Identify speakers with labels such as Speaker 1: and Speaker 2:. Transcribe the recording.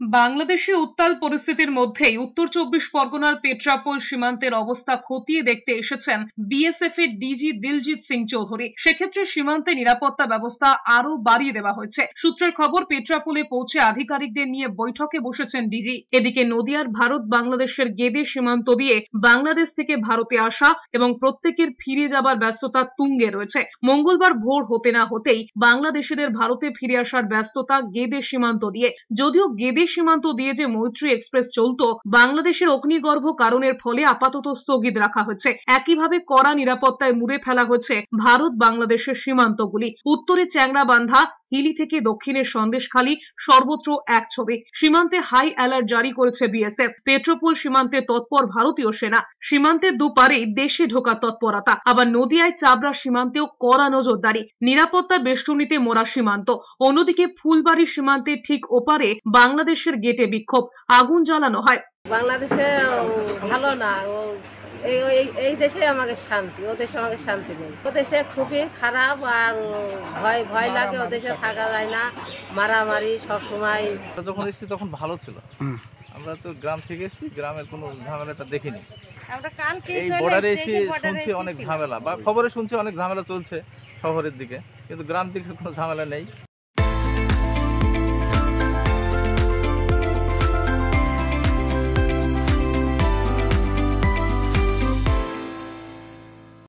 Speaker 1: বাংলাদেশে উত্তাল পরিস্থিতির মধ্যেই উত্তর চব্বিশ পরগনার পেট্রাপোল সীমান্তের অবস্থা খতিয়ে দেখতে এসেছেন বিএসএফ এর ডিজি দিলজিৎ সিং চৌধুরী। সেক্ষেত্রে সীমান্তে নিরাপত্তা ব্যবস্থা আরো বাড়িয়ে দেওয়া হয়েছে। সূত্রের খবর, পেট্রাপোলে পৌঁছে আধিকারিকদের নিয়ে বৈঠকে বসেছেন ডিজি। এদিকে নদিয়ার ভারত বাংলাদেশের গেদে সীমান্ত দিয়ে বাংলাদেশ থেকে ভারতে আসা এবং প্রত্যেকের ফিরে যাবার ব্যস্ততা তুঙ্গে রয়েছে। মঙ্গলবার ভোর হতে না হতেই বাংলাদেশিদের ভারতে ফিরে আসার ব্যস্ততা গেদে সীমান্ত দিয়ে। যদিও গেদে সীমান্ত দিয়ে যে মৈত্রী এক্সপ্রেস চলতো, বাংলাদেশের অগ্নিগর্ভ কারণের ফলে আপাতত স্থগিত রাখা হয়েছে। একইভাবে কড়া নিরাপত্তায় মুড়ে ফেলা হয়েছে ভারত বাংলাদেশের সীমান্তগুলি। উত্তরে চ্যাংড়াবান্ধা, হিলি থেকে দক্ষিণের সন্দেশখালী, সর্বত্র এক ছবি। সীমান্তে হাই অ্যালার্ট জারি করেছে বিএসএফ। পেট্রাপোল সীমান্তে তৎপর ভারতীয় সেনা। সীমান্তের দুপারে দেশে ঢোকার তৎপরতা। আবার নদিয়ায় চাবড়া সীমান্তেও কড়া নজরদারি। নিরাপত্তার বেষ্টনীতে মোড়া সীমান্ত। অন্যদিকে ফুলবাড়ি সীমান্তের ঠিক ওপারে বাংলাদেশের গেটে বিক্ষোভ, আগুন জ্বালানো হয়।
Speaker 2: বাংলাদেশে ভালো না, এই দেশে আমাকে শান্তি, ও দেশে আমাকে শান্তি নেই। ও দেশে খুবই খারাপ, আর ভয় ভয় লাগে, ও দেশে থাকা যায় না, মারামারি সবসময়।
Speaker 3: যখন এসেছি তখন ভালো ছিল, আমরা তো গ্রাম থেকে এসেছি, গ্রামের কোনো ঝামেলাটা দেখিনি। এই বর্ডারে এসে শুনছি অনেক ঝামেলা, বা খবরে শুনছি অনেক ঝামেলা চলছে শহরের দিকে, কিন্তু গ্রাম দিকে কোনো ঝামেলা নেই।